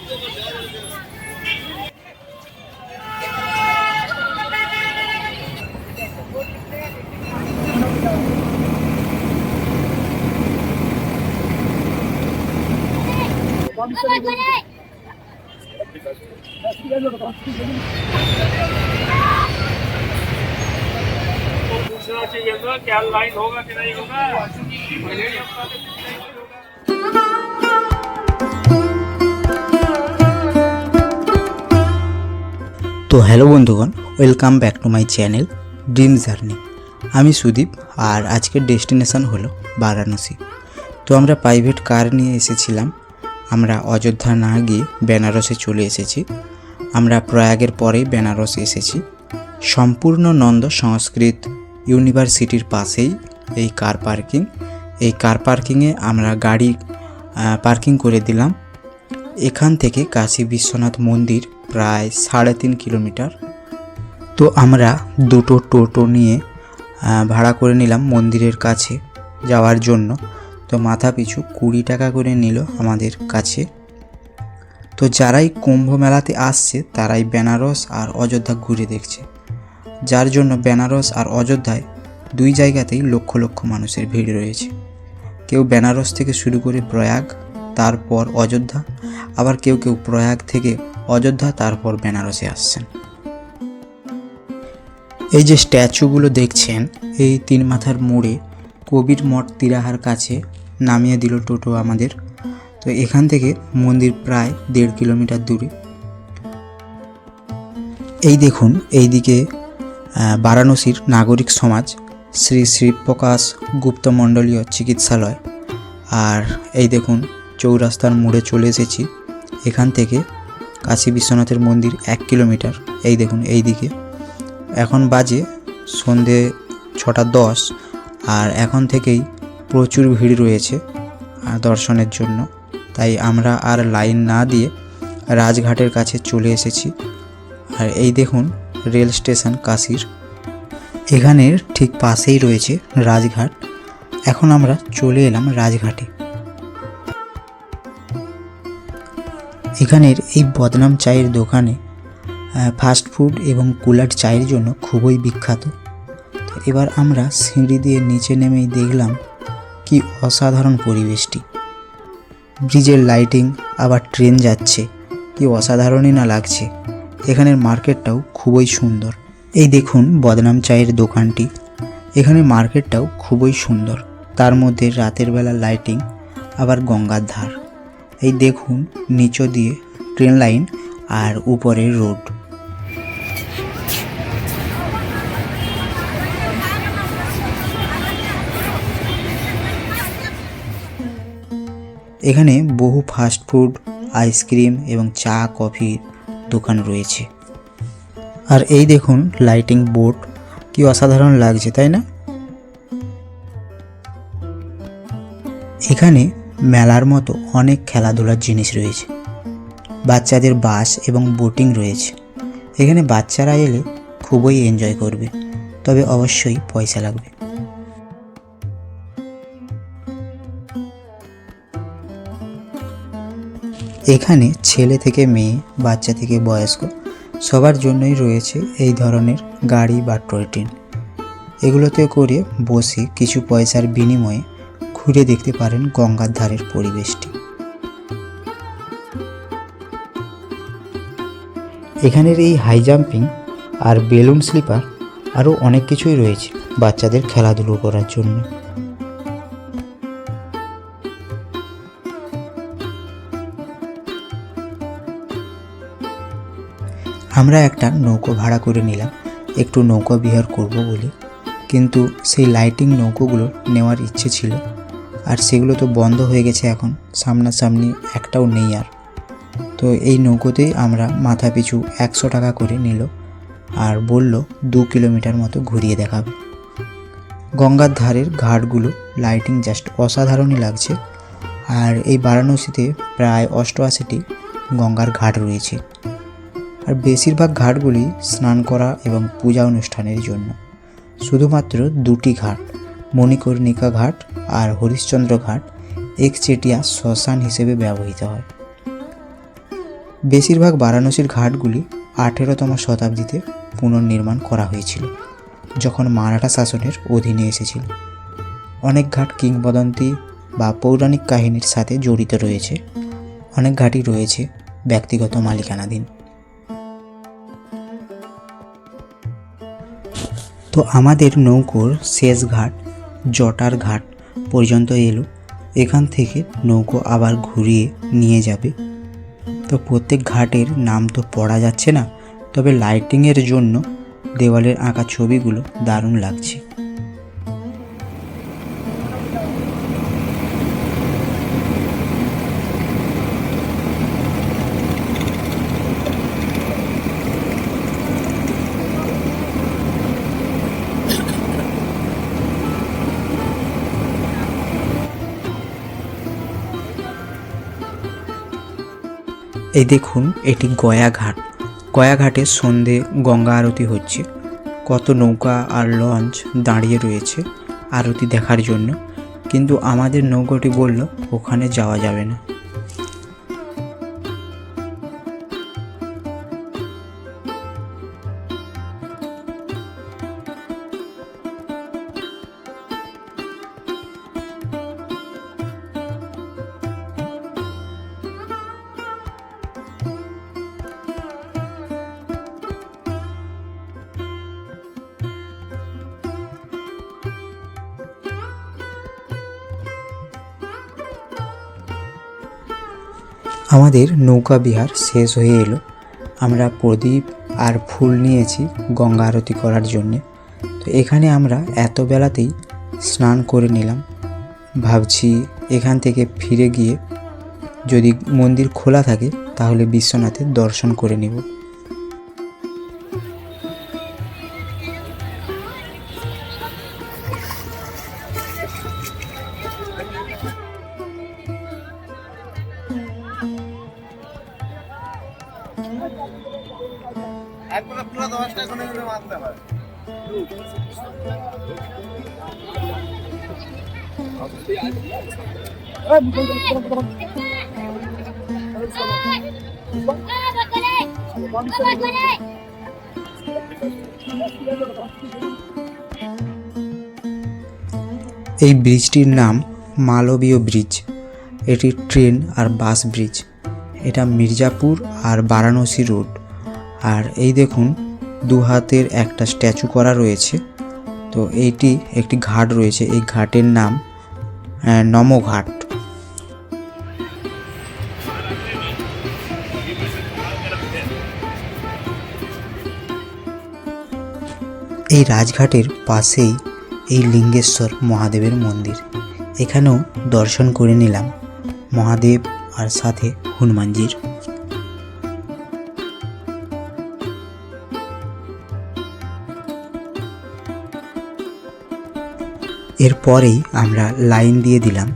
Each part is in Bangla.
पूछना चाहिए था क्या लाइन होगा कि नहीं होगा। তো হ্যালো বন্ধুগণ, welcome back to my channel dream journey. আমি সুদীপ, আর আজকের ডেস্টিনেশন হলো বারাণসী। তো আমরা প্রাইভেট কার নিয়ে এসেছিলাম। আমরা অযোধ্যা না গিয়ে বেনারসে চলে এসেছি। আমরা প্রয়াগের পরেই বেনারস এসেছি। সম্পূর্ণ নন্দ সংস্কৃত ইউনিভার্সিটির পাশেই এই কার পার্কিং। এই কার পার্কিংয়ে আমরা গাড়ি পার্কিং করে দিলাম। এখান থেকে কাশী বিশ্বনাথ মন্দির প্রায় 3.5 কিলোমিটার। তো আমরা দুটো টোটো নিয়ে ভাড়া করে নিলাম মন্দিরের কাছে যাওয়ার জন্য। তো মাথা পিছু 20 টাকা করে নিল আমাদের কাছে। তো যারাই কুম্ভ মেলাতে আসছে তারাই বেনারস আর অযোধ্যা ঘুরে দেখছে, যার জন্য বেনারস আর অযোধ্যায় দুই জায়গাতেই লক্ষ লক্ষ মানুষের ভিড় রয়েছে। কেউ বেনারস থেকে শুরু করে প্রয়াগ, তারপর অযোধ্যা, আবার কেউ কেউ প্রয়াগ থেকে অযোধ্যা তারপর বেনারসে আসছেন। এই যে স্ট্যাচুগুলো দেখছেন, এই 3 মাথার মোড়ে কবির মঠ তিরাহার কাছে নামিয়ে দিল টোটো আমাদের। তো এখান থেকে মন্দির প্রায় 1.5 কিলোমিটার দূরে। এই দেখুন, এইদিকে বারাণসীর নাগরিক সমাজ শ্রী শ্রীপ্রকাশ গুপ্ত মণ্ডলীয় চিকিৎসালয়। আর এই দেখুন চৌরাস্তার মোড়ে চলে এসেছি। এখান থেকে কাশী বিশ্বনাথের মন্দির 1 কিলোমিটার। এই দেখুন এইদিকে এখন বাজে সন্ধে 6:10, আর এখন থেকেই প্রচুর ভিড় রয়েছে দর্শনের জন্য। তাই আমরা আর লাইন না দিয়ে রাজঘাটের কাছে চলে এসেছি। আর এই দেখুন রেল স্টেশন কাশীর, এখানের ঠিক পাশেই রয়েছে রাজঘাট। এখন আমরা চলে এলাম রাজঘাটে। এখানের এই বদনাম চায়ের দোকানে ফাস্ট ফুড এবং কুলার চায়ের জন্য খুবই বিখ্যাত। তো এবার আমরা সিঁড়ি দিয়ে নিচে নেমেই দেখলাম কি অসাধারণ পরিবেশটি। ব্রিজের লাইটিং, আবার ট্রেন যাচ্ছে, কি অসাধারণই না লাগছে। এখানের মার্কেটটাও খুবই সুন্দর। এই দেখুন বদনাম চায়ের দোকানটি, এখানে মার্কেটটাও খুবই সুন্দর। তার মধ্যে রাতের বেলা লাইটিং, আবার গঙ্গার ধার। এই দেখুন নিচ দিয়ে ট্রেন লাইন আর উপরে রোড। এখানে বহু ফাস্ট ফুড, আইসক্রিম এবং চা কফির দোকান রয়েছে। আর এই দেখুন লাইটিং বোর্ড, কি অসাধারণ লাগছে, তাই না? এখানে মেলার মতো অনেক খেলাধুলার জিনিস রয়েছে। বাচ্চাদের বাস এবং বোটিং রয়েছে। এখানে বাচ্চারা এলে খুবই এনজয় করবে, তবে অবশ্যই পয়সা লাগবে। এখানে ছেলে থেকে মেয়ে, বাচ্চা থেকে বয়স্ক সবার জন্যই রয়েছে এই ধরনের গাড়ি বা টয় ট্রেন। এগুলোতে করে বসে কিছু পয়সার বিনিময়ে ঘুরে দেখতে পারেন গঙ্গার ধারের পরিবেশটি। এখানের এই হাই জাম্পিং আর বেলুন স্লিপার আরও অনেক কিছুই রয়েছে বাচ্চাদের খেলাধুলো করার জন্য। আমরা একটা নৌকো ভাড়া করে নিলাম একটু নৌকো বিহার করব বলে, কিন্তু সেই লাইটিং নৌকোগুলো নেওয়ার ইচ্ছে ছিল, আর সেগুলো তো বন্ধ হয়ে গেছে এখন, সামনাসামনি একটাও নেই আর। তো এই নৌকোতেই আমরা মাথা পিছু 100 টাকা করে নিল, আর বলল 2 কিলোমিটার মতো ঘুরিয়ে দেখাবে। গঙ্গার ধারের ঘাটগুলো লাইটিং জাস্ট অসাধারণই লাগছে। আর এই বারাণসীতে প্রায় 88টি গঙ্গার ঘাট রয়েছে, আর বেশিরভাগ ঘাটগুলি স্নান করা এবং পূজা অনুষ্ঠানের জন্য। শুধুমাত্র 2টি ঘাট, মণিকর্ণিকা ঘাট আর হরিশ্চন্দ্র ঘাট একচেটিয়া শ্মশান হিসেবে ব্যবহৃত হয়। বেশিরভাগ বারাণসীর ঘাটগুলি 18তম শতাব্দীতে পুনর্নির্মাণ করা হয়েছিল, যখন মারাঠা শাসনের অধীনে এসেছিল। অনেক ঘাট কিংবদন্তি বা পৌরাণিক কাহিনীর সাথে জড়িত রয়েছে, অনেক ঘাটই রয়েছে ব্যক্তিগত মালিকানাধীন। তো আমাদের নৌকোর শেষ ঘাট জটার ঘাট পর্যন্ত এলো। এখান থেকে নৌকো আবার ঘুরিয়ে নিয়ে যাবে। তো প্রত্যেক ঘাটের নাম তো পড়া যাচ্ছে না, তবে লাইটিংয়ের জন্য দেওয়ালের আঁকা ছবিগুলো দারুণ লাগছে। এই দেখুন, এটি গয়াঘাট। গয়াঘাটে সন্ধে গঙ্গা আরতি হচ্ছে। কত নৌকা আর লঞ্চ দাঁড়িয়ে রয়েছে আরতি দেখার জন্য, কিন্তু আমাদের নৌকাটি বলল ওখানে যাওয়া যাবে না। আমাদের নৌকা বিহার শেষ হয়ে এলো। আমরা প্রদীপ আর ফুল নিয়েছি গঙ্গা আরতি করার জন্যে। তো এখানে আমরা এত বেলাতেই স্নান করে নিলাম। ভাবছি এখান থেকে ফিরে গিয়ে যদি মন্দির খোলা থাকে তাহলে বিশ্বনাথের দর্শন করে নেব। এই ব্রিজটির নাম মালবীয় ব্রিজ। এটি ট্রেন আর বাস ব্রিজ। এটা মির্জাপুর আর বারাণসী রোড। আর এই দেখুন, দু হাতের একটা স্ট্যাচু করা রয়েছে। তো এইটি একটি ঘাট রয়েছে, এই ঘাটের নাম নমঘাট। এই রাজঘাটের পাশেই এই লিঙ্গেশ্বর মহাদেবের মন্দির। এখানেও দর্শন করে নিলাম মহাদেব আর সাথে হনুমানজির। এরপরেই আমরা লাইন দিয়ে দিলাম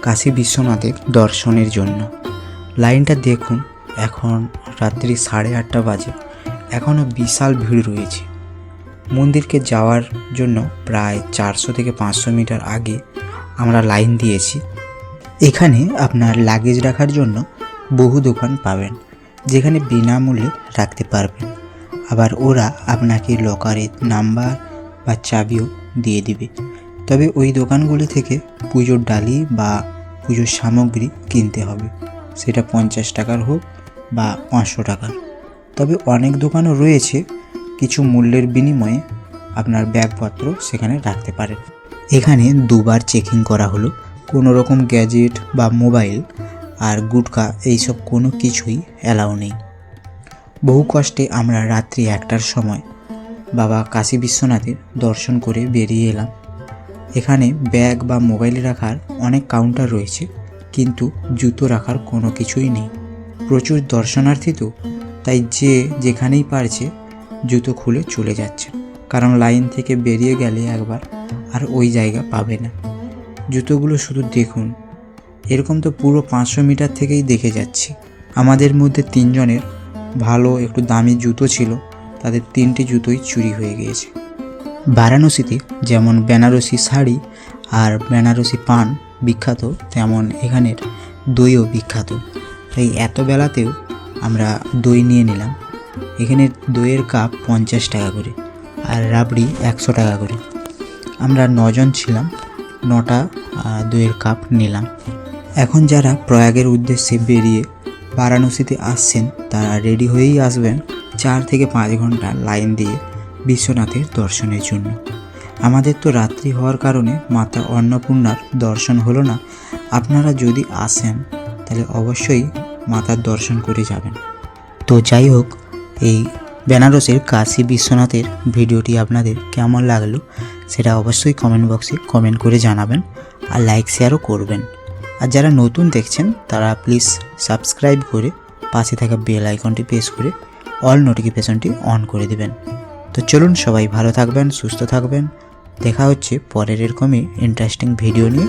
কাশী বিশ্বনাথের দর্শনের জন্য। লাইনটা দেখুন, এখন রাত্রি 8:30 বাজে, এখনও বিশাল ভিড় রয়েছে। মন্দিরকে যাওয়ার জন্য প্রায় 400 থেকে 500 মিটার আগে আমরা লাইন দিয়েছি। এখানে আপনার লাগেজ রাখার জন্য বহু দোকান পাবেন, যেখানে বিনামূল্যে রাখতে পারবেন। আবার ওরা আপনাকে লকারের নাম্বার বা চাবিও দিয়ে দিবে। তবে ওই দোকানগুলি থেকে পুজোর ডালি বা পুজোর সামগ্রী কিনতে হবে, সেটা 50 টাকার হোক বা 500 টাকার। তবে অনেক দোকানও রয়েছে, কিছু মূল্যের বিনিময়ে আপনার ব্যাগপত্র সেখানে রাখতে পারেন। এখানে 2 বার চেকিং করা হলো। কোনো রকম গ্যাজেট বা মোবাইল আর গুটকা এইসব কোনো কিছুই অ্যালাউ নেই। বহু কষ্টে আমরা রাত্রি 1টার সময় বাবা কাশী বিশ্বনাথের দর্শন করে বেরিয়ে এলাম। এখানে ব্যাগ বা মোবাইল রাখার অনেক কাউন্টার রয়েছে, কিন্তু জুতো রাখার কোনো কিছুই নেই। প্রচুর দর্শনার্থী তো, তাই যে যেখানেই পারছে জুতো খুলে চলে যাচ্ছে, কারণ লাইন থেকে বেরিয়ে গেলে একবার আর ওই জায়গা পাবে না। জুতোগুলো শুধু দেখুন, এরকম তো পুরো 500 মিটার থেকেই দেখে যাচ্ছি। আমাদের মধ্যে 3 জনের ভালো একটু দামি জুতো ছিল, তাদের 3টি জুতোই চুরি হয়ে গিয়েছে। বারাণসীতে যেমন বেনারসি শাড়ি আর বেনারসি পান বিখ্যাত, তেমন এখানের দইও বিখ্যাত। তাই এত বেলাতেও আমরা দই নিয়ে নিলাম। এখানে দইয়ের কাপ 50 টাকা করে আর রাবড়ি 100 টাকা করে। আমরা 9 জন ছিলাম, 9টা দইয়ের কাপ নিলাম। এখন যারা প্রয়াগের উদ্দেশ্যে বেরিয়ে বারাণসীতে আসছেন তারা রেডি হয়েই আসবেন 4 থেকে 5 ঘন্টা লাইন দিয়ে বিশ্বনাথের দর্শনের জন্য। আমাদের তো রাত্রি হওয়ার কারণে মাতা অন্নপূর্ণার দর্শন হলো না। আপনারা যদি আসেন তাহলে অবশ্যই মাতার দর্শন করে যাবেন। তো যাই হোক, এই বেনারসের কাশী বিশ্বনাথের ভিডিওটি আপনাদের কেমন লাগলো সেটা অবশ্যই কমেন্ট বক্সে কমেন্ট করে জানাবেন আর লাইক শেয়ারও করবেন। আর যারা নতুন দেখছেন তারা প্লিজ সাবস্ক্রাইব করে পাশে থাকা বেল আইকনটি প্রেস করে অল নোটিফিকেশনটি অন করে দেবেন। তো চলুন, সবাই ভালো থাকবেন, সুস্থ থাকবেন। দেখা হচ্ছে পরের এরকমই ইন্টারেস্টিং ভিডিও নিয়ে।